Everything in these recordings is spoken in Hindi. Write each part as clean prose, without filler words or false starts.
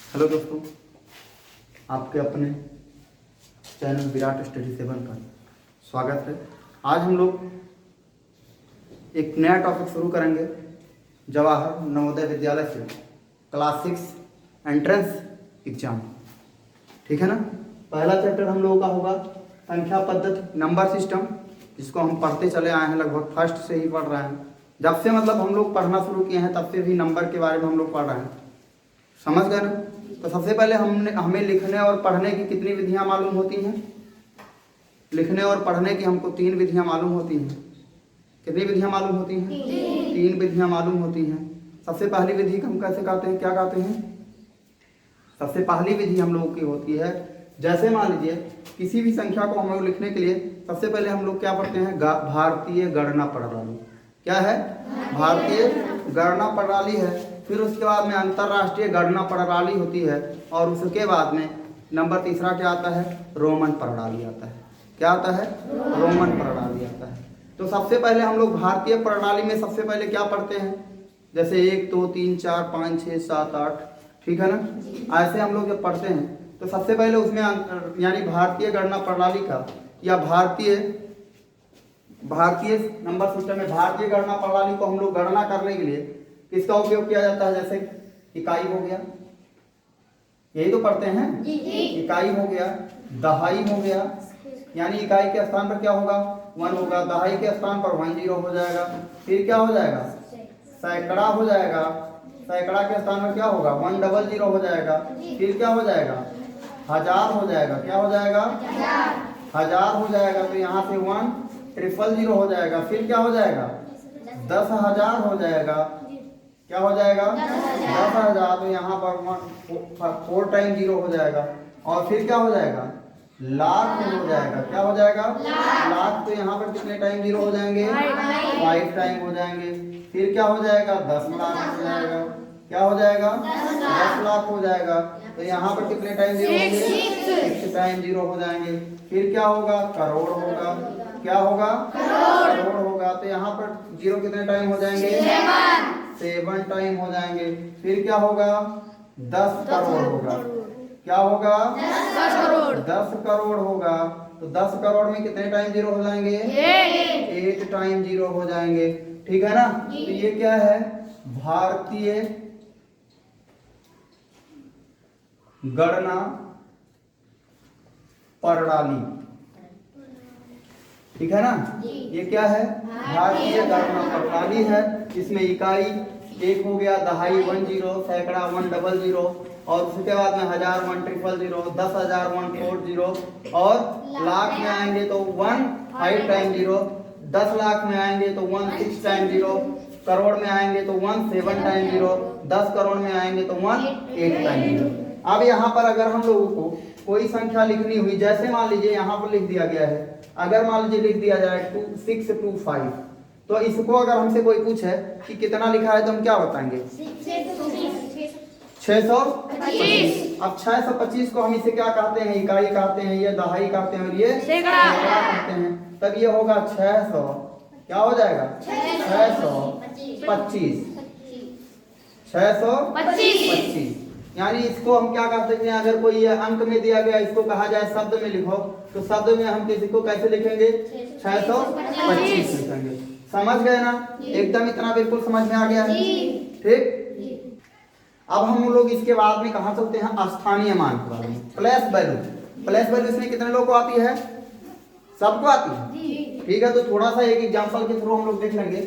हेलो दोस्तों, आपके अपने चैनल विराट स्टडी 7 का स्वागत है। आज हम लोग एक नया टॉपिक शुरू करेंगे जवाहर नवोदय विद्यालय से क्लास 6 एंट्रेंस एग्जाम। ठीक है ना। पहला चैप्टर हम लोगों का होगा संख्या पद्धति नंबर सिस्टम, जिसको हम पढ़ते चले आए हैं, लगभग फर्स्ट से ही पढ़ रहे हैं। जब से मतलब हम लोग पढ़ना शुरू किए हैं तब से भी नंबर के बारे में हम लोग पढ़ रहे हैं। समझ गए ना। तो सबसे पहले हमें लिखने और पढ़ने की कितनी विधियां मालूम होती हैं। लिखने और पढ़ने की हमको 3 विधियां मालूम होती हैं। कितनी विधियां मालूम होती हैं? 3 विधियां मालूम होती हैं। सबसे पहली विधि को हम कैसे कहते हैं, क्या कहते हैं? सबसे पहली विधि हम लोगों की होती है, जैसे मान लीजिए किसी भी संख्या को हम लोग लिखने के लिए सबसे पहले हम लोग क्या पढ़ते हैं, भारतीय गणना प्रणाली। क्या है? भारतीय गणना प्रणाली है। फिर उसके बाद में अंतर्राष्ट्रीय गणना प्रणाली होती है, और उसके बाद में नंबर तीसरा क्या आता है, रोमन प्रणाली आता है। क्या आता है? रोमन प्रणाली आता है। तो सबसे पहले हम लोग भारतीय प्रणाली में सबसे पहले क्या पढ़ते हैं, जैसे 1 2 3 4 5 6 7 8, ठीक है ना। ऐसे हम लोग जब पढ़ते हैं तो सबसे पहले उसमें यानी भारतीय गणना प्रणाली का या भारतीय नंबर सिस्टम में भारतीय गणना प्रणाली को हम लोग गणना करने के लिए किसका उपयोग किया जाता है, जैसे इकाई हो गया, यही तो पढ़ते हैं। इकाई हो गया, दहाई हो गया, यानी इकाई के स्थान पर क्या होगा, 1 होगा, दहाई के स्थान पर 1 0 हो जाएगा। फिर क्या हो जाएगा, सैकड़ा हो जाएगा, सैकड़ा के स्थान पर क्या होगा, 1 0 हो जाएगा। फिर क्या हो जाएगा, हजार हो जाएगा। क्या हो जाएगा, हजार हो जाएगा। तो यहाँ से 1 000 हो जाएगा। फिर क्या हो जाएगा, 10,000 हो जाएगा। क्या हो जाएगा, 10,000। तो यहाँ पर 4 टाइम 0 हो जाएगा। और फिर क्या हो जाएगा, लाख हो जाएगा। क्या हो जाएगा, लाख। तो यहाँ पर कितने टाइम 0 हो जाएंगे, 5 टाइम हो जाएंगे। फिर क्या हो जाएगा, 10 लाख हो जाएगा। क्या हो जाएगा, 10 लाख हो जाएगा। तो यहाँ पर कितने टाइम 0 होंगे, 6 टाइम 0 हो जाएंगे। फिर क्या होगा, करोड़ होगा। क्या होगा, करोड़ होगा। तो यहाँ पर 0 कितने टाइम हो जाएंगे, 7 टाइम हो जाएंगे। फिर क्या होगा, 10 करोड़ होगा। क्या होगा, 10 करोड़ होगा। तो 10 करोड़ में कितने टाइम 0 हो जाएंगे, 8 टाइम 0 हो जाएंगे। ठीक है ना। तो ये क्या है, भारतीय गणना प्रणाली। ठीक है ना। ये क्या है, भारतीय गणना प्रणाली है। इसमें इकाई 1 हो गया, दहाई 1 0, सैकड़ा 1 0 और उसके बाद में हजार 1 000, 10,000 1 40 और लाख में आएंगे तो 1 5 टाइम 0, 10 लाख में आएंगे तो 1 6 टाइम 0, करोड़ में आएंगे तो 1 7 टाइम 0, 10 करोड़ में आएंगे तो 1 8 टाइम 0। अब यहाँ पर अगर हम लोगों को कोई संख्या लिखनी हुई, जैसे मान लीजिए यहाँ पर लिख दिया गया है, अगर मान लीजिए लिख दिया जाए 625, तो इसको अगर हमसे कोई पूछे कि कितना लिखा है तो हम क्या बताएंगे, 625। अब 625 को हम इसे क्या कहते हैं, इकाई कहते हैं, ये दहाई कहते हैं, और ये सैकड़ा कहते हैं। तब ये होगा 600, क्या हो जाएगा, 625, 625। यानी इसको हम क्या कर सकते हैं, अगर कोई ये अंक में दिया गया, इसको कहा जाए शब्द में लिखो, तो शब्द में हम किसी को कैसे लिखेंगे, 625 लिखेंगे। समझ गए ना, एकदम इतना बिल्कुल समझ में आ गया है। ठीक। अब हम लोग इसके बाद में कहा चलते हैं स्थानीय मान के बारे में। प्लेस वैल्यू, प्लेस वैल्यू इसमें कितने लोग को आती है, सबको आती है। ठीक है। तो थोड़ा सा एक एग्जांपल के थ्रू हम लोग देख लेंगे।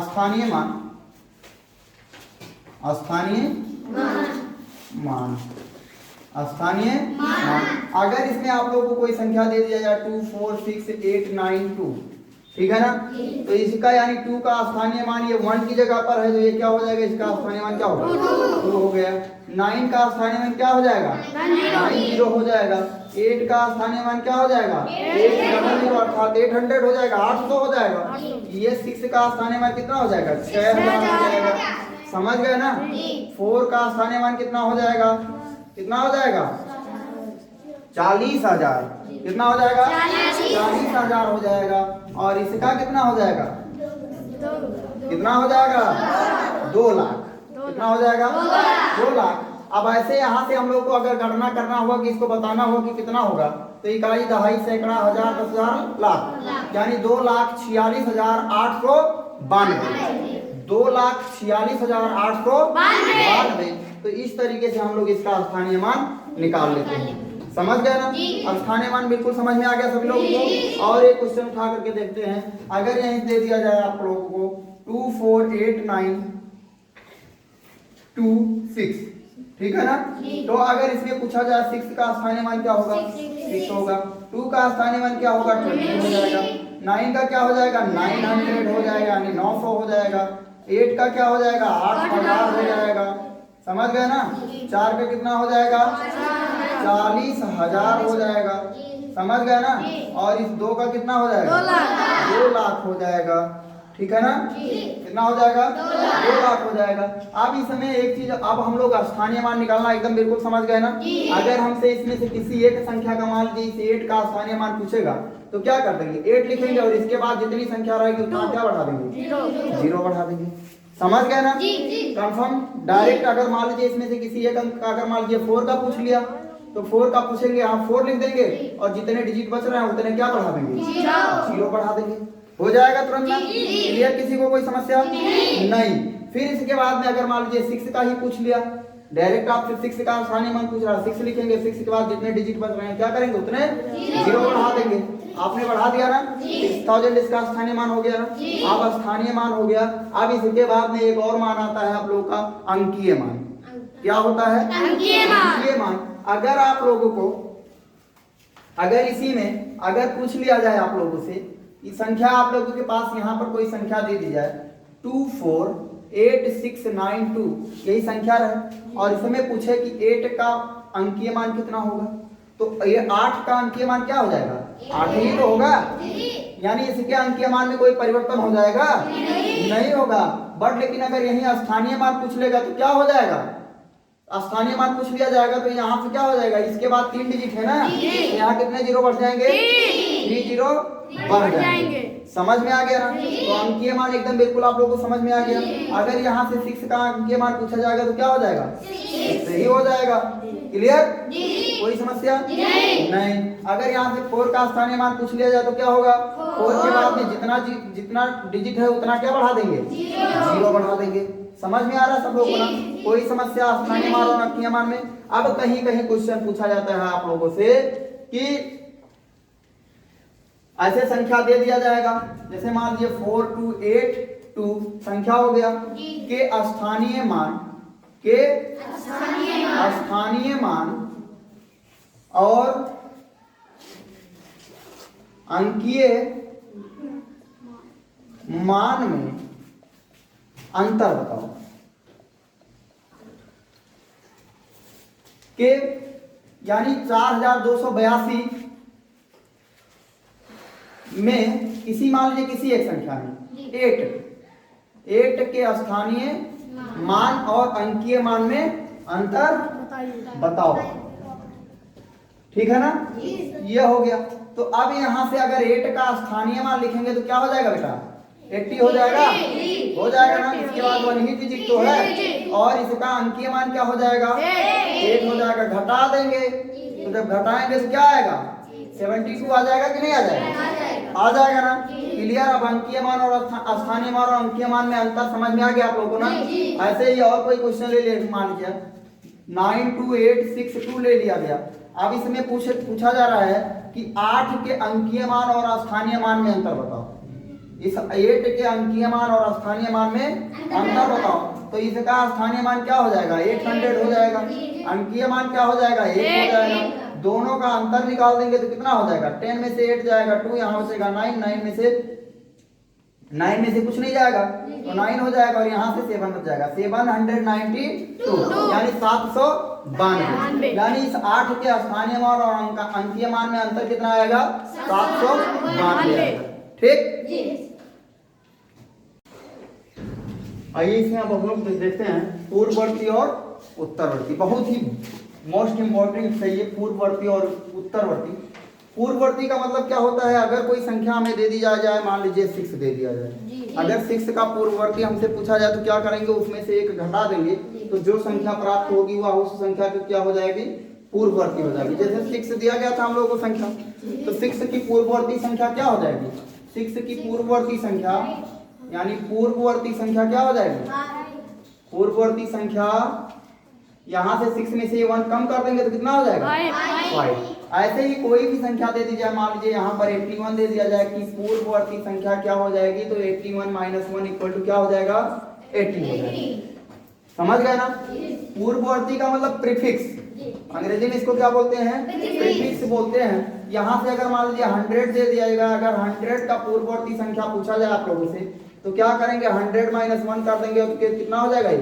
स्थानीय मान, स्थानीय मान, स्थानीय मान। अगर इसमें आप लोगों को कोई संख्या दे दिया जाए 2 4 6 8 9 2, ठीक है ना। तो इसका यानी 2 का स्थानीय मान ये 1 की जगह पर है, तो ये क्या हो जाएगा, इसका स्थानीय मान क्या होगा, 2 हो गया। 9 का स्थानीय मान क्या हो जाएगा, 9 0 हो जाएगा। 8 का स्थानीय मान क्या हो जाएगा, 8 0 अर्थात 800 हो जाएगा, 800 हो जाएगा। ये 6 का स्थानीय मान कितना हो जाएगा, 6000 हो जाएगा। समझ गए ना। 4 का स्थानीय मान कितना हो जाएगा, कितना हो जाएगा, 40,000। कितना हो जाएगा, 40,000 हो जाएगा। और इसका कितना हो जाएगा, कितना हो जाएगा, 2 लाख। कितना हो जाएगा, 2 लाख। अब ऐसे यहाँ से हम लोग को अगर गणना करना होगा कि इसको बताना होगा कि कितना होगा, तो इकाई, दहाई, सैकड़ा, हजार, 10,000, लाख, यानी 2,46,892, 2,46,892। तो इस तरीके से हम लोग इसका स्थानीय मान निकाल लेते हैं। समझ गए ना? स्थानीय मान बिल्कुल समझ में आ गया सभी लोगों को। और एक क्वेश्चन उठा करके देखते हैं। अगर यहीं दे दिया जाए आप लोगों को 248926, ठीक है ना? तो अगर इसमें पूछा जाए 6 का स्थानीय मान क्या होगा, 6 होगा। 2 का स्थानीय मान क्या होगा, 20 हो जाएगा। 9 का क्या हो जाएगा, 900 हो जाएगा, यानी 900 हो जाएगा। 8 का क्या हो जाएगा, 8,000 हो जाएगा। समझ गए ना? 4 का कितना हो जाएगा, 40,000 हो जाएगा। समझ गए ना? और इस 2 का कितना हो जाएगा, 2 लाख हो जाएगा। ठीक है ना? कितना हो जाएगा, 2 लाख हो जाएगा। अब इसमें एक चीज, अब हम लोग स्थानीय मान निकालना एकदम बिल्कुल समझ गए ना? अगर हमसे इसमें से किसी एक संख्या का मान लीजिए 8 का स्थानीय मान पूछेगा तो क्या कर देंगे, 8 लिखेंगे और इसके बाद जितनी संख्या रहेगी उतना क्या बढ़ा देंगे, 0 बढ़ा देंगे। समझ गए ना? कंफर्म। डायरेक्ट अगर मान लीजिए इसमें से किसी एक अंक का अगर मान लीजिए 4 का पूछ लिया तो 4 का पूछेंगे, हम 4 लिख देंगे और जितने डिजिट बच रहे हैं उतने क्या बढ़ा देंगे, 0 बढ़ा देंगे। हो जाएगा तुरंत में। क्लियर? किसी को कोई समस्या नहीं। फिर इसके बाद में अगर मान लीजिए 6 का ही पूछ लिया, डायरेक्ट आपसे 6 का स्थानीय मान पूछ रहा है, 6 लिखेंगे, 6 के बाद जितने डिजिट बच रहे हैं क्या करेंगे, उतने 0 बढ़ा देंगे। आपने बढ़ा दिया ना, 6000 इसका स्थानीय मान हो गया ना। अब स्थानीय मान हो गया। अब इसके बाद में एक और मान आता है आप लोगों का अंकीय मान। क्या होता है, अंकीय मान। अगर आप लोगों को अगर इसी में अगर पूछ लिया जाए आप लोगों से कि संख्या, आप लोगों के पास यहाँ पर कोई संख्या दे दी जाए 248692, यही संख्या रहे, और इसमें पूछे कि 8 का अंकीय मान कितना होगा, तो ये 8 का अंकीय मान क्या हो जाएगा, 8 ही तो होगा। यानी इसके अंकीय मान में कोई परिवर्तन हो जाएगा, नहीं होगा। बट लेकिन अगर यही स्थानीय मान पूछ लेगा तो क्या हो जाएगा, स्थानीय मान पूछ लिया जाएगा तो यहाँ से क्या हो जाएगा, इसके बाद 3 डिजिट है ना, यहाँ कितने 0 बढ़ जाएंगे, 3 0 बढ़ जाएंगे। समझ में आ गया ना? तो अंकीय मान एकदम बिल्कुल आप लोगों को समझ में आ गया। अगर यहाँ से 6 का अंकीय मान पूछा जाएगा तो क्या हो जाएगा, सही हो जाएगा। क्लियर? कोई समस्या नहीं। अगर यहाँ से 4 का स्थानीय मान पूछ लिया जाए तो क्या होगा, 4 के बाद में जितना डिजिट है उतना क्या बढ़ा देंगे, 0 बढ़ा देंगे। समझ में आ रहा है सब लोगों को ना? कोई समस्या स्थानीय मान और अंकीय मान में? अब कहीं कहीं क्वेश्चन पूछा जाता है आप लोगों से कि ऐसे संख्या दे दिया जाएगा, जैसे मान लीजिए 4282 संख्या हो गया, के स्थानीय मान और अंकीय मान में अंतर बताओ। के यानी 4282 में किसी, मान लीजिए किसी एक संख्या में 8 के स्थानीय मान और अंकीय मान में अंतर बताओ। ठीक है ना? ये हो गया। तो अब यहां से अगर 8 का स्थानीय मान लिखेंगे तो क्या हो जाएगा बेटा, 80 हो जाएगा, हो जाएगा ना। इसके बाद 1 ही डिजिट तो है, और इसका अंकीय मान क्या हो जाएगा, 8 हो जाएगा। घटा देंगे तो जब घटाएंगे तो क्या आएगा, 72 आ जाएगा कि नहीं आ जाएगा, आ जाएगा ना। क्लियर? अब अंकीय मान और स्थानीय मान और अंकीय मान में अंतर समझ में आ गया आप लोगों को ना? ऐसे ही और कोई क्वेश्चन ले लिया, मान लीजिए 92862 ले लिया गया। अब इसमें पूछा जा रहा है कि 8 के अंकीय मान और स्थानीय मान में अंतर बताओ। इस 8 के अंकीय मान और स्थानीय मान में अंतर बताओ। तो इसका स्थानीय मान क्या हो जाएगा, 800 हो जाएगा। अंकीय मान क्या हो जाएगा, 1 हो जाएगा। दोनों का अंतर निकाल देंगे तो कितना हो जाएगा, 10 में से 8 जाएगा, 2 यहाँ बचेगा 9, 9 में से कुछ नहीं जाएगा तो 9 हो जाएगा, और यहाँ से 7 बच जाएगा, 792, यानी 792। यानी इस 8 के स्थानीय मान और अंकीय मान में अंतर कितना आएगा, 792 आएगा। ठीक? आइए इसमें अब हम लोग देखते हैं पूर्ववर्ती और उत्तरवर्ती। बहुत ही मोस्ट इंपॉर्टेंट है ये पूर्ववर्ती और उत्तरवर्ती। पूर्ववर्ती का मतलब क्या होता है, अगर कोई संख्या हमें दे दी जाए, मान लीजिए 6 दे दिया जाए, अगर 6 का पूर्ववर्ती हमसे पूछा जाए तो क्या करेंगे, उसमें से एक घटा देंगे, तो जो संख्या प्राप्त होगी वह उस संख्या की क्या हो जाएगी, पूर्ववर्ती हो जाएगी। जैसे 6 दिया गया था हम लोगों को संख्या, तो 6 की पूर्ववर्ती संख्या क्या हो जाएगी, 6 की पूर्ववर्ती संख्या यानी पूर्ववर्ती संख्या क्या हो जाएगी, पूर्ववर्ती संख्या यहाँ से 6 में से 1 कम कर देंगे तो कितना हो जाएगा, 5। ऐसे ही कोई भी संख्या दे दी जाए, मान लीजिए यहाँ पर 81 दे दिया जाए कि पूर्ववर्ती संख्या क्या हो जाएगी, तो 81 - 1 इक्वल टू क्या हो जाएगा, 80 हो जाएगा। समझ गए ना। पूर्ववर्ती का मतलब प्रीफिक्स, अंग्रेजी में इसको क्या बोलते हैं, प्रीफिक्स बोलते हैं। यहाँ से अगर मान लीजिए 100 दे दिया जाएगा, अगर 100 का पूर्ववर्ती संख्या पूछा जाए आप लोगों से तो क्या करेंगे, 100 - 1 कर देंगे तो कितना हो जाएगा ये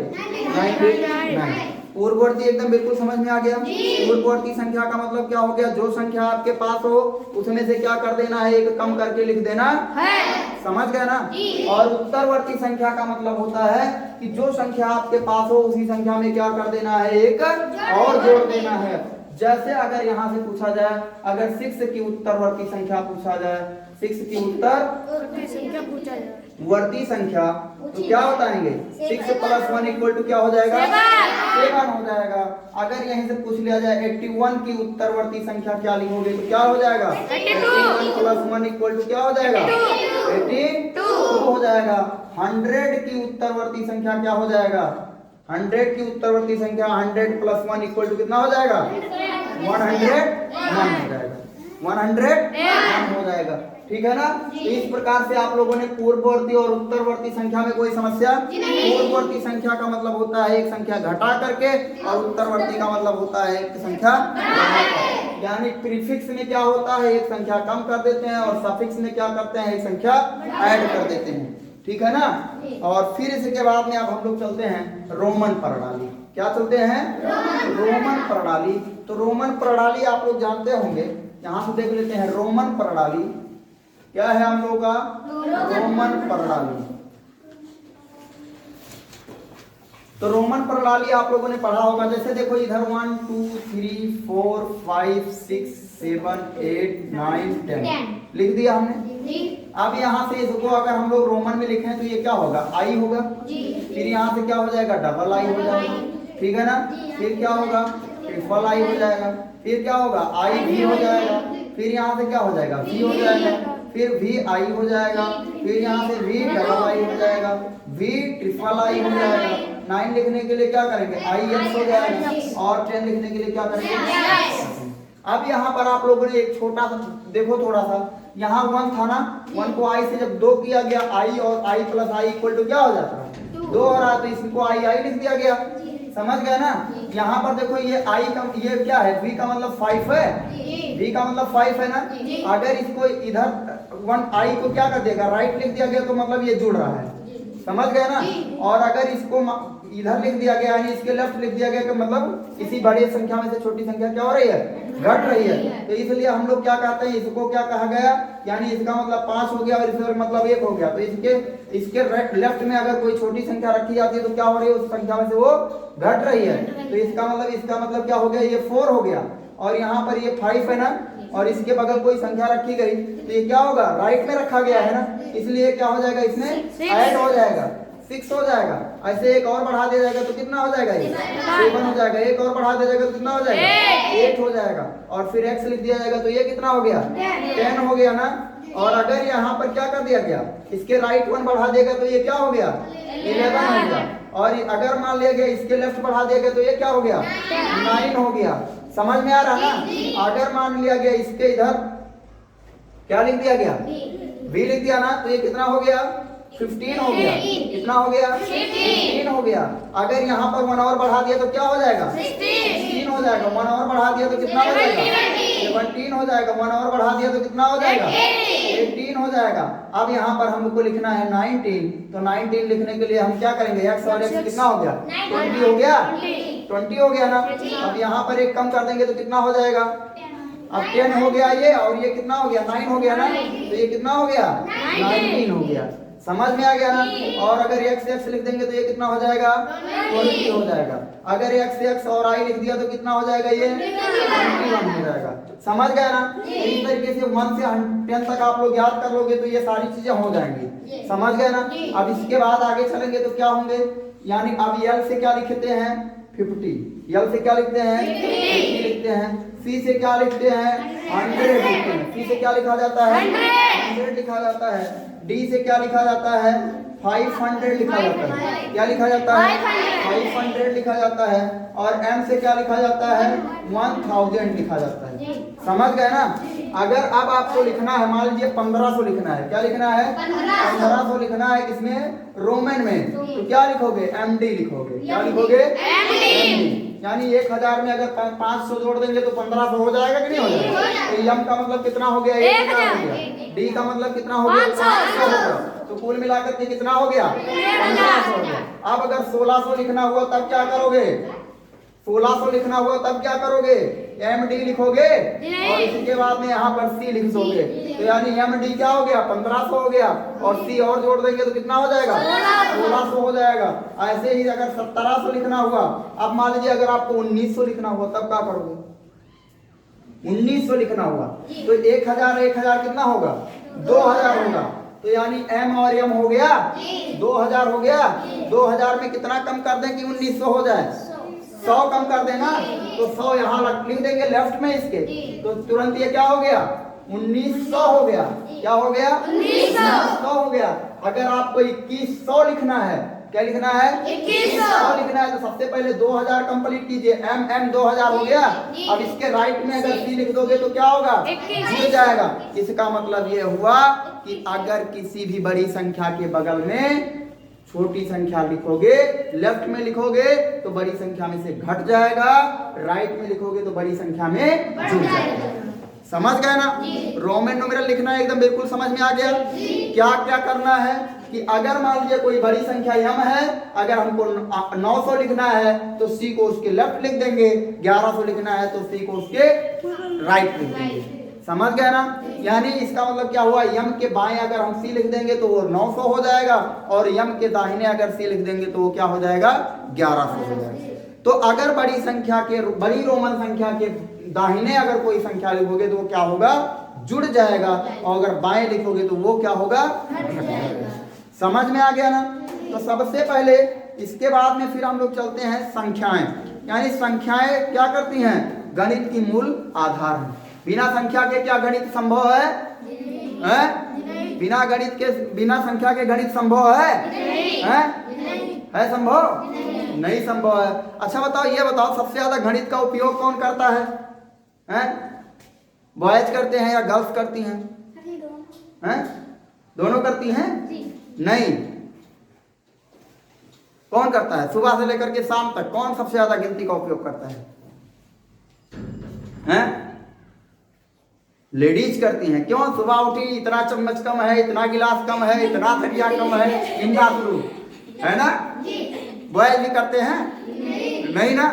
99। पूर्ववर्ती एकदम बिल्कुल समझ में आ गया। पूर्ववर्ती संख्या का मतलब क्या हो गया, जो संख्या आपके पास हो उसमें से क्या कर देना है, एक कम करके लिख देना है। समझ गए ना। और उत्तरवर्ती संख्या का मतलब होता है कि जो संख्या आपके पास हो उसी संख्या में क्या कर देना है, एक और जोड़ देना है। जैसे अगर यहाँ से पूछा जाए, अगर 6 की उत्तरवर्ती संख्या पूछा जाए, 6 की उत्तरवर्ती संख्या तो क्या बताएंगे, 6 + 1 इक्वल टू क्या हो जाएगा, 7 हो जाएगा। अगर यहीं से पूछ लिया जाए 81 की उत्तरवर्ती संख्या क्या लिखोगे तो क्या हो जाएगा, 81 + 1 इक्वल टू क्या हो जाएगा, 82 हो जाएगा। 100 की उत्तरवर्ती संख्या क्या हो जाएगा, 100 की उत्तरवर्ती संख्या 100 + 1 इक्वल टू कितना हो जाएगा, 101 हो जाएगा, 101 हो जाएगा। ठीक है ना। तो इस प्रकार से आप लोगों ने पूर्ववर्ती और उत्तरवर्ती संख्या में कोई समस्या, पूर्ववर्ती संख्या का मतलब होता है एक संख्या घटा करके और उत्तरवर्ती का मतलब होता है एक संख्या बढ़ाकर। यानी प्रीफिक्स में क्या होता है, एक संख्या कम कर देते हैं और सफिक्स में क्या करते हैं, एक संख्या ऐड कर देते हैं। ठीक है ना। और फिर इसके बाद में अब हम लोग चलते हैं रोमन प्रणाली। क्या चलते हैं, रोमन प्रणाली। तो रोमन प्रणाली आप लोग जानते होंगे, यहाँ से देख लेते हैं रोमन प्रणाली क्या है हम लोग का, रोमन प्रणाली। तो रोमन प्रणाली आप लोगों ने पढ़ा होगा। जैसे देखो इधर 1 2 3 4 5 6 7 8 9 10 लिख दिया हमने। अब यहाँ से इसको अगर हम लोग रोमन में लिखें तो ये क्या होगा, आई होगा। फिर यहाँ से क्या हो जाएगा, डबल आई हो जाएगा। ठीक है ना। फिर क्या होगा, ट्रिपल आई हो जाएगा। फिर क्या होगा, आई भी हो जाएगा। फिर यहाँ से क्या हो जाएगा, वी हो जाएगा। फिर वी आई हो जाएगा। फिर यहाँ से वी डबल आई हो जाएगा, वी ट्रिपल आई हो जाएगा। 9 लिखने के लिए क्या करेंगे, आई एक्स हो जाएगा। और 10 लिखने के लिए क्या करेंगे। अब यहाँ पर आप लोगों ने एक छोटा सा देखो, थोड़ा सा यहाँ 1 था ना, 1 को आई से जब 2 किया गया, आई और आई प्लस आई इक्वल टू क्या हो जाता है, 2 हो रहा है, तो इसको आई आई लिख दिया गया। समझ गया ना। यहाँ पर देखो ये आई का ये क्या है, v का मतलब 5 है, v का मतलब 5 है ना। अगर इसको इधर 1 आई को क्या कर देगा, राइट लिख दिया गया तो मतलब ये जुड़ रहा है। समझ गया ना। और अगर इसको इधर लिख दिया गया यानी इसके लेफ्ट लिख दिया गया कि मतलब इसी बड़ी संख्या में से छोटी संख्या क्या हो रही है, घट रही है। तो इसलिए हम लोग क्या कहते हैं, इसको क्या कहा गया, यानी इसका मतलब 5 हो गया और इसका मतलब 1 हो गया। तो इसके लेफ्ट में अगर कोई छोटी संख्या रखी जाती है तो क्या हो रही है, उस संख्या में से वो घट रही है। तो इसका मतलब क्या हो गया, ये 4 हो गया। और यहाँ पर ये 5 है ना, और इसके बगल कोई संख्या रखी गई तो ये क्या होगा, राइट में रखा गया है ना, इसलिए क्या हो जाएगा, इसमें ऐड हो जाएगा, 6 हो जाएगा। ऐसे एक और बढ़ा दिया जाएगा तो कितना हो जाएगा, ये 7 हो जाएगा। एक और बढ़ा दिया जाएगा तो कितना हो जाएगा, 8 हो जाएगा। और फिर x लिख दिया जाएगा तो ये कितना हो गया, 10 हो गया ना। और अगर यहाँ पर क्या कर दिया गया, इसके राइट 1 बढ़ा देगा तो ये क्या हो गया, 11 हो गया। और अगर मान लिया गया इसके लेफ्ट बढ़ा दिया गया तो ये क्या हो गया, 9 हो गया। समझ में आ रहा ना। अगर मान लिया गया इसके इधर क्या लिख दिया गया, v लिख दिया ना, तो ये कितना हो गया, 15 हो गया। कितना हो गया, 15 हो गया। अगर यहाँ पर 1 और बढ़ा दिया तो क्या हो जाएगा, 16 हो जाएगा। 1 और बढ़ा दिया तो कितना हो जाएगा, 17 हो जाएगा। 1 और बढ़ा दिया तो कितना हो जाएगा, 18 हो जाएगा। अब यहाँ पर हमको लिखना है 19। तो 19 लिखने के लिए हम क्या करेंगे, x और x कितना हो गया, 20 हो गया, 20 हो गया ना। अब यहाँ पर एक कम कर देंगे तो कितना हो जाएगा, अब 10 हो गया ये, और ये कितना हो गया, 9 हो गया ना। तो ये कितना हो गया, 19 हो गया। समझ में आ गया ना। और अगर x x लिख देंगे तो ये कितना हो जाएगा 20 हो जाएगा। अगर x x और i लिख दिया तो कितना हो जाएगा ये 21 हो जाएगा। समझ गया ना। इस तरीके से 1 से 10 तक आप लोग याद कर लोगे तो ये सारी चीजें हो जाएंगी। समझ गए ना। अब इसके बाद आगे चलेंगे तो क्या होंगे, यानी अब l से क्या लिखते हैं 50, l से क्या लिखते हैं 50 लिखते हैं, c से क्या लिखते हैं 100 लिखते हैं, c से क्या लिखा जाता है 100 लिखा जाता है, d से क्या लिखा जाता है 500 लिखा जाता है। क्या लिखा जाता है 500 लिखा जाता है। और m से क्या लिखा जाता है 1000 लिखा जाता है। समझ गए ना। अगर अब आपको लिखना है, मान लीजिए 1500 लिखना है, क्या लिखना है 1500 लिखना है किसमें रोमन में, तो क्या लिखोगे MD लिखोगे। क्या लिखोगे MD। यानी 1000 में अगर 500 जोड़ देंगे तो 1500 हो जाएगा कि नहीं हो जाएगा। तो m का मतलब कितना हो गया 1000 हो गया, d का मतलब कितना हो गया 500 हो गया, तो कुल मिलाकर के कितना हो गया 1500 हो गया। अब अगर 1600 लिखना हुआ तब क्या करोगे, 1600 लिखना हुआ तब क्या करोगे MD लिखोगे और इसके बाद में यहाँ पर C लिख दोगे। तो यानी MD क्या हो गया 1500 हो गया और C और जोड़ देंगे तो कितना हो जाएगा 1600 हो जाएगा। ऐसे ही अगर 1700 लिखना हुआ, अब मान लीजिए अगर आपको 1900 लिखना हुआ तब क्या करोगे, 1900 लिखना हुआ तो 1000 कितना होगा 2000 होगा। तो यानी M और M हो गया 2000 हो गया। 2000 में कितना कम कर दें कि 1900 हो जाए, 100 कम कर देना, तो 100 यहाँ लिख देंगे लेफ्ट में इसके, तो तुरंत ये क्या हो गया 1900 हो गया। क्या हो गया 1900 हो गया। अगर आपको 2100 लिखना है, क्या लिखना है 2100 लिखना है, तो सबसे पहले 2000 कंप्लीट कीजिए। M 2000 हो गया। अब इसके राइट में अगर C लिख दोगे तो क्या होगा जुड़ जाएगा। इसका मतलब ये हुआ कि अगर किसी भी बड़ी संख्या के बगल में छोटी संख्या लिखोगे, लेफ्ट में लिखोगे तो बड़ी संख्या में से घट जाएगा, राइट में लिखोगे तो बड़ी संख्या में जुड़ जाएगा। समझ गए ना। रोमन न्यूमेरल लिखना है एकदम बिल्कुल समझ में आ गया। क्या क्या करना है कि अगर मान लीजिए कोई बड़ी संख्या m है, अगर हमको 900 लिखना है तो C को उसके लेफ्ट लिख देंगे, 1100 लिखना है तो C को उसके राइट लिख देंगे। समझ गए ना। यानी इसका मतलब क्या हुआ, m के बाएं अगर हम C लिख देंगे तो वो 900 हो जाएगा और m के दाहिने अगर C लिख देंगे तो वो क्या हो जाएगा 1100 हो जाएगा। तो अगर बड़ी रोमन संख्या के दाहिने अगर कोई संख्या लिखोगे तो वो क्या होगा जुड़ जाएगा, और अगर बाएं लिखोगे तो वो क्या होगा घट जाएगा। समझ में आ गया ना। तो सबसे पहले इसके बाद में फिर हम लोग चलते हैं संख्याएं। यानी संख्याएं क्या करती हैं, गणित की मूल आधार है। बिना संख्या के क्या गणित संभव है, बिना संख्या के गणित संभव है संभव नहीं संभव है। अच्छा बताओ, ये बताओ सबसे ज्यादा गणित का उपयोग कौन करता है? बॉयज करते हैं या गर्ल्स करती हैं? दोनों करती हैं? नहीं, कौन करता है? सुबह से लेकर के शाम तक कौन सबसे ज्यादा गिनती का उपयोग करता है? लेडीज करती हैं। क्यों? सुबह उठी इतना चम्मच कम है, इतना गिलास कम है, इतना थरिया कम है, गिनना शुरू है ना। बॉयज भी करते हैं? नहीं ना।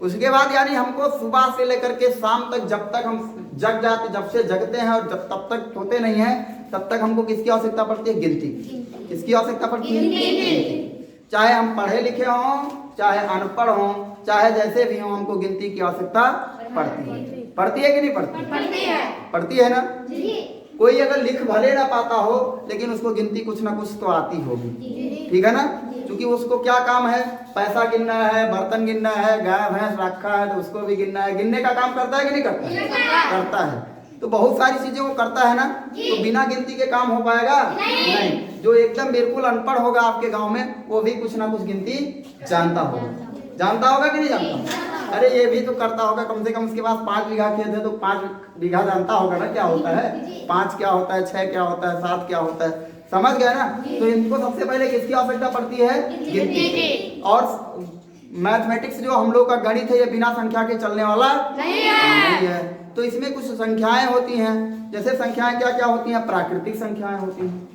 उसके बाद यानी हमको सुबह से लेकर के शाम तक, जब तक हम जब से जगते हैं और जब तब तक सोते नहीं हैं, तब तक हमको किसकी आवश्यकता पड़ती है? गिनती। किसकी आवश्यकता पड़ती है? चाहे हम पढ़े लिखे हों, चाहे अनपढ़ हों, चाहे जैसे भी हों, हमको गिनती की आवश्यकता पड़ती है। पड़ती है कि नहीं पड़ती? पड़ती है ना। कोई अगर लिख भले ना पाता हो लेकिन उसको गिनती कुछ ना कुछ तो आती होगी, ठीक है ना। क्योंकि उसको क्या काम है, पैसा गिनना है, बर्तन गिनना है, गाय भैंस रखा है तो उसको भी गिनना है। गिनने का काम करता है कि नहीं करता? करता है। तो बहुत सारी चीजें वो करता है ना। तो बिना गिनती के काम हो पाएगा नहीं। जो एकदम बिल्कुल अनपढ़ होगा आपके गांव में, वो भी कुछ ना कुछ गिनती जानता होगा कि नहीं जानता? अरे ये भी तो करता होगा, कम से कम उसके पास 5 बीघा खेत है तो 5 बीघा जानता होगा ना क्या होता है, 5 क्या होता है, 6 क्या होता है, 7 क्या होता है। समझ गया ना। तो इनको सबसे पहले किसकी आवश्यकता पड़ती है? गिनती की। और मैथमेटिक्स जो हम लोग का गणित है, ये बिना संख्या के चलने वाला नहीं है। तो इसमें कुछ संख्याएं होती हैं। जैसे संख्याएं क्या क्या होती हैं? प्राकृतिक संख्याएं होती हैं,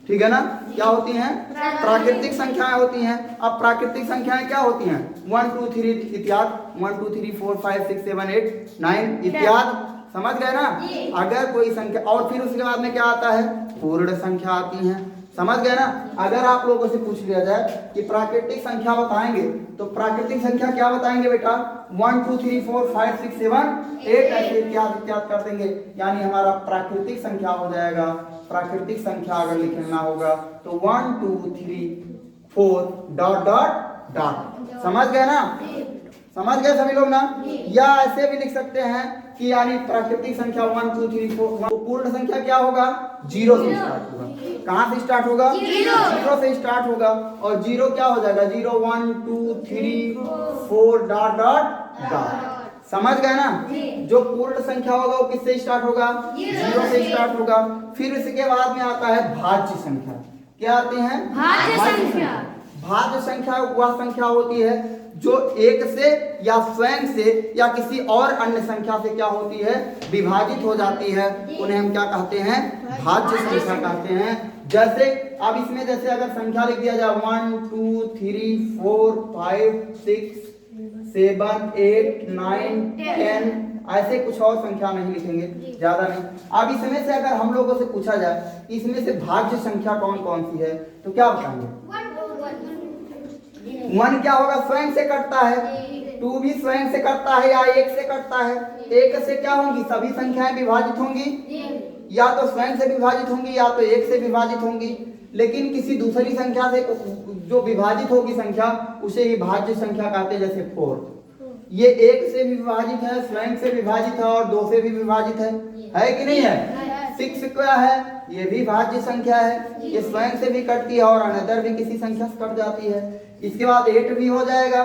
ठीक है ना। क्या होती हैं? प्राकृतिक संख्याएं होती हैं। अब प्राकृतिक संख्याएं क्या होती हैं? 1 2 3 इत्यादि, 1 2 3 4 5 6 7 8 9 इत्यादि। समझ गए ना। अगर कोई संख्या, और फिर उसके बाद में क्या आता है? पूर्ण संख्या आती हैं। समझ गए ना। अगर आप लोगों से पूछ लिया जाए कि प्राकृतिक संख्या बताएंगे तो प्राकृतिक संख्या क्या बताएंगे बेटा, 1 2 3 4 5 6 7 8 ऐसे इत्यादि इत्यादि कर देंगे, यानी हमारा प्राकृतिक संख्या हो जाएगा। प्राकृतिक संख्या अगर लिखना होगा तो 1 2 3 4 डॉट डॉट डॉट। समझ गए ना, समझ गए सभी लोग ना। या ऐसे भी लिख सकते हैं कि यानी प्राकृतिक संख्या 1 2 3 4, पूर्ण संख्या क्या होगा, 0 से स्टार्ट होगा। कहां से स्टार्ट होगा, 0 से स्टार्ट होगा। और 0 क्या हो जाएगा, 0 1 2 3 4 डॉट डॉट डॉट। समझ गए ना। जो पूर्ण संख्या होगा वो किससे स्टार्ट होगा, 0 से स्टार्ट होगा। फिर इसके बाद में आता है भाज्य संख्या। क्या आते हैं, भाज्य संख्या। भाज्य संख्या वह संख्या होती है जो एक से या स्वयं से या किसी और अन्य संख्या से क्या होती है, विभाजित हो जाती है। उन्हें हम क्या कहते हैं, भाज्य संख्या कहते हैं। जैसे अब इसमें जैसे अगर संख्या लिख दिया जाए 1 2 3 4 5 6 7 8 9 10, ऐसे कुछ और संख्या नहीं लिखेंगे, ज्यादा नहीं। अब इसमें से अगर हम लोगों से पूछा जाए इसमें से भाज्य संख्या कौन कौन सी है तो क्या बताएंगे, 1 क्या होगा, स्वयं से कटता है। 2 भी स्वयं से कटता है या 1 से कटता है। 1 से क्या होंगी, सभी संख्याएं विभाजित होंगी, या तो स्वयं से विभाजित होंगी या तो 1 से विभाजित होंगी। लेकिन किसी दूसरी संख्या से जो विभाजित होगी संख्या उसे ही भाज्य संख्या कहते हैं। जैसे 4 ये 1 से भी विभाजित है, स्वयं से विभाजित है और 2 से भी विभाजित है कि नहीं है। 6 क्या है, ये भी भाज्य संख्या है, ये स्वयं से भी कटती है और अनदर भी किसी संख्या से कट जाती है। इसके बाद 8 भी हो जाएगा,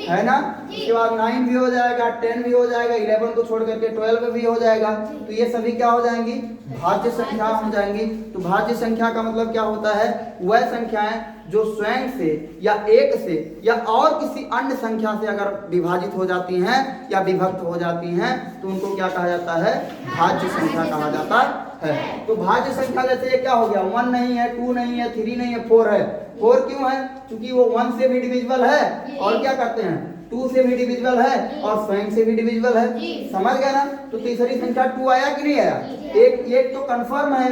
है ना। इसके बाद 9 भी हो जाएगा, 10 भी हो जाएगा, 11 को छोड़ करके 12 भी हो जाएगा। तो ये सभी क्या हो जाएंगी, भाज्य संख्या हो जाएंगी। तो भाज्य संख्या का मतलब क्या होता है, वह संख्याएं जो स्वयं से या 1 से या और किसी अन्य संख्या से अगर विभाजित हो जाती हैं या विभक्त हो जाती हैं तो उनको क्या कहा जाता है, भाज्य संख्या कहा जाता है। तो भाज्य संख्या जैसे ये क्या हो गया, 1 नहीं है, 2 नहीं है, 3 नहीं है, 4 है। 4 क्यों है, क्योंकि वो 1 से भी डिविजिबल है और क्या करते हैं 2 से भी डिविजिबल है और स्वयं से भी डिविजिबल है। समझ गए ना। तो तीसरी संख्या 2 आया कि नहीं आया, एक तो कंफर्म है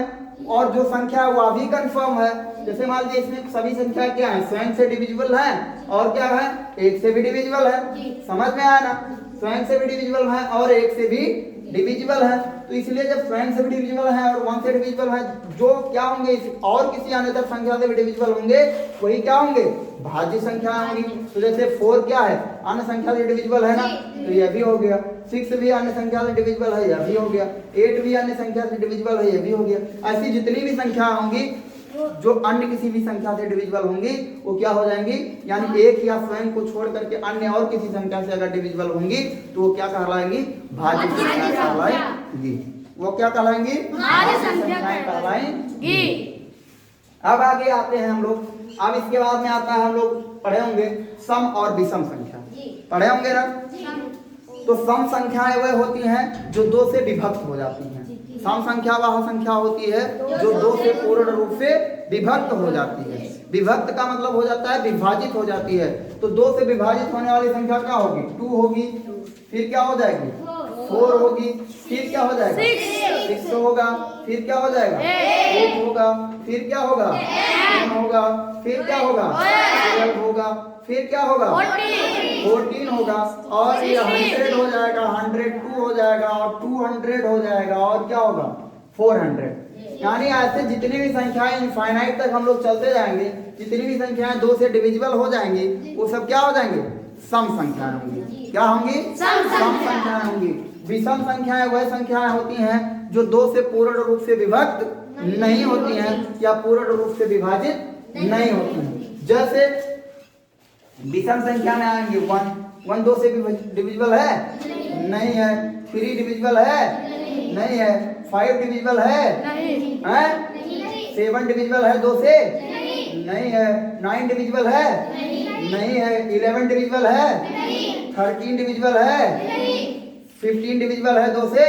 और जो संख्या है वह भी कंफर्म है। जैसे मान लीजिए इसमें सभी संख्या क्या है, स्वयं से डिविजिबल है और क्या है 1 से भी डिविजिबल है। समझ में आया ना, स्वयं से भी डिविजिबल है और 1 से भी डिविजिबल है। तो इसलिए जब स्वयं से भी डिविजिबल है और 1 से डिविजिबल है, जो क्या होंगे और किसी अन्य संख्या से भी डिविजिबल होंगे वही क्या होंगे, भाज्य संख्या होंगी। तो जैसे 4 क्या है, अन्य संख्या से डिविजिबल है ना, तो यह भी हो गया। 6 भी अन्य संख्या से डिविजिबल है, यह भी हो गया। 8 भी अन्य संख्या से डिविजिबल है, यह भी हो गया। ऐसी जितनी भी संख्या होंगी जो अन्य किसी भी संख्या से डिविजिबल होंगी वो क्या हो जाएंगी, यानी 1 या स्वयं को छोड़ करके अन्य और किसी संख्या से अगर डिविजिबल होंगी तो वो क्या कहलाएंगी, भाज्य संख्या कहलाएंगी। वो क्या कहलाएंगी, भाज्य संख्याएं कहलाएंगी। अब आगे आते हैं हम लोग। अब इसके बाद में आता है, हम लोग पढ़े होंगे सम और विषम संख्या, पढ़े होंगे ना। तो सम संख्याएं वह होती हैं जो 2 से विभक्त हो जाती हैं। सम संख्या वह संख्या होती है जो 2 से पूर्ण रूप से विभक्त हो जाती है। विभक्त का मतलब हो जाता है विभाजित हो जाती है। तो 2 से विभाजित होने वाली संख्या क्या होगी, 2 होगी। फिर क्या हो जाएगी, 4 होगी। फिर क्या हो जाएगा, 6 होगा। फिर क्या हो जाएगा, 8 होगा। फिर क्या होगा, 10 होगा। फिर क्या होगा, 12 होगा। फिर क्या होगा, 14 होगा। और ये 100 हो जाएगा, 102 हो जाएगा और 200 हो जाएगा और क्या होगा 400। यानी ऐसे जितनी भी संख्याएं इनफाइनाइट तक हम लोग चलते जाएंगे, जितनी भी संख्याएं 2 से डिविजिबल हो जाएंगी वो सब क्या हो जाएंगे, सम संख्याएं होंगी। क्या होंगी, सम संख्याएं होंगी। विषम संख्याएं वह संख्याएं होती हैं जो 2 से पूर्ण रूप से विभक्त नहीं होती हैं या पूर्ण रूप से विभाजित नहीं होती हैं। जैसे विषम संख्या में आएंगे 1 2 से डिविजिबल है, नहीं है। 3 डिविजिबल है, नहीं है। 5 डिविजिबल है, 7 डिविजिबल है 2 से, नहीं है। 9 डिविजिबल है, नहीं है। 11 डिविजिबल है, 13 डिविजिबल है, 15 डिविजिबल है 2 से।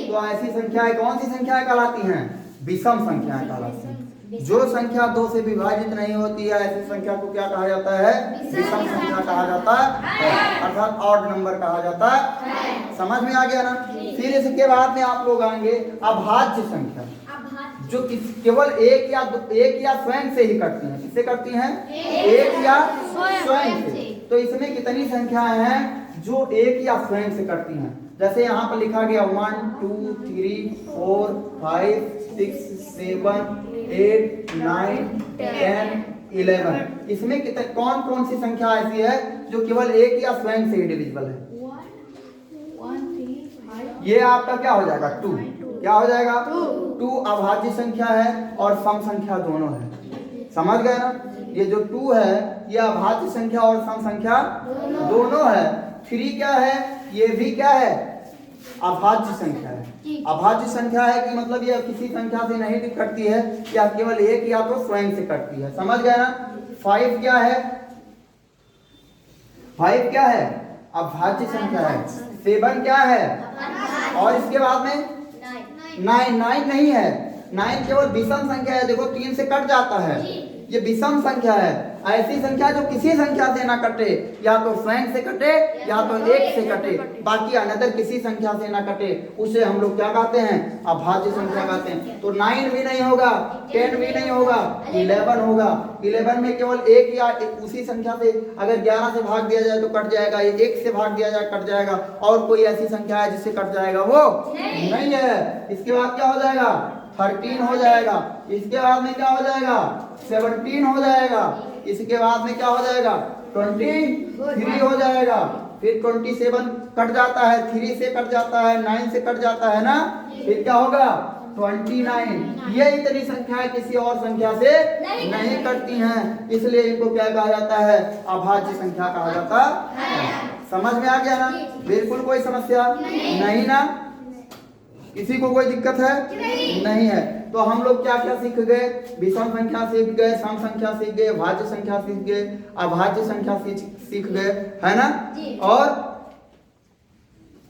तो ऐसी संख्याएं कौन सी संख्याएं कहलाती हैं, विषम संख्याएं कहलाती हैं। जो संख्या 2 से विभाजित नहीं होती है ऐसी संख्या को क्या कहा जाता है, विषम संख्या कहा जाता है, अर्थात ऑड नंबर कहा जाता है। समझ में आ गया ना। फिर इसके बाद में आप लोग आएंगे अभाज्य संख्या। जो केवल एक या स्वयं से ही करती हैं। किससे करती हैं? एक या स्वयं से। तो इसमें कितनी संख्याएं हैं जो एक या स्वयं से करती हैं? जैसे यहाँ पर लिखा गया 1 2 3 4 5 6 7 8 9 10 11। इसमें कितने कौन कौन सी संख्या ऐसी है जो केवल एक या स्वयं से ही डिविजिबल है? ये आपका क्या हो जाएगा? 2। क्या हो जाएगा? 2 अभाज्य संख्या है और सम संख्या दोनों है। समझ गए ना? ये जो 2 है ये अभाज्य संख्या और सम संख्या दोनों है। 3 क्या है? ये भी क्या है? अभाज्य संख्या है। अभाज्य संख्या है कि मतलब ये किसी संख्या से नहीं करती है, या केवल एक या तो स्वयं से करती है। समझ गए ना? 5 क्या है? 5 क्या है? अभाज्य संख्या है। 7 क्या है? और इसके बाद में 9 नहीं है। 9 केवल विषम संख्या है। देखो 3 से कट जाता है, ये विषम संख्या है। ऐसी संख्या जो किसी संख्या से ना कटे, या तो स्वयं से कटे या तो एक से कटे, बाकी अनदर किसी संख्या से ना कटे, उसे हम लोग क्या कहते हैं? अभाज्य संख्या कहते हैं। तो 9 भी नहीं होगा, 10 भी नहीं होगा, 11 होगा। 11 में केवल एक या उसी संख्या से अगर 11 से भाग दिया जाए तो कट जाएगा, ये 1 से भाग दिया जाए कट जाएगा, और कोई ऐसी संख्या है जिससे कट जाएगा? वो नहीं है। इसके बाद क्या हो जाएगा? 13 हो जाएगा। इसके बाद में क्या हो जाएगा? 17 हो जाएगा। इसके बाद में क्या हो जाएगा? 23 हो जाएगा। फिर 27 कट जाता है, 3 से कट जाता है, 9 से कट जाता है ना, फिर क्या होगा? 29। ये इतनी संख्याएं किसी और संख्या से नहीं कटती हैं, इसलिए इनको क्या कहा जाता है? अभाज्य संख्या कहा जाता है। समझ में आ गया ना? बिल्कुल कोई समस्या नहीं ना? किसी को कोई दिक्कत है? नहीं है। तो हम लोग क्या क्या सीख गए? विषम संख्या सीख गए, सम संख्या सीख गए, भाज्य संख्या सीख गए, अभाज्य संख्या सीख गए, है ना? और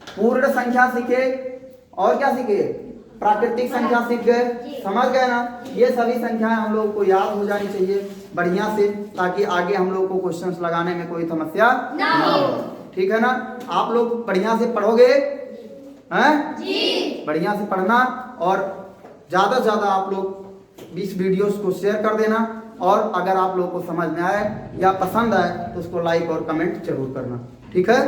पूर्ण संख्या सीखे, और क्या सीखे? प्राकृतिक संख्या सीख गए। समझ गए ना? ये सभी संख्याएं हम लोगों को याद हो जानी चाहिए बढ़िया से, ताकि आगे हम लोगों को क्वेश्चंस लगाने में कोई समस्या ना हो। ठीक है ना? आप लोग बढ़िया से पढ़ोगे हैं? जी। बढ़िया से पढ़ना, और ज़्यादा से ज़्यादा आप लोग इस वीडियोस को शेयर कर देना, और अगर आप लोगों को समझ में आए या पसंद आए तो उसको लाइक और कमेंट जरूर करना। ठीक है?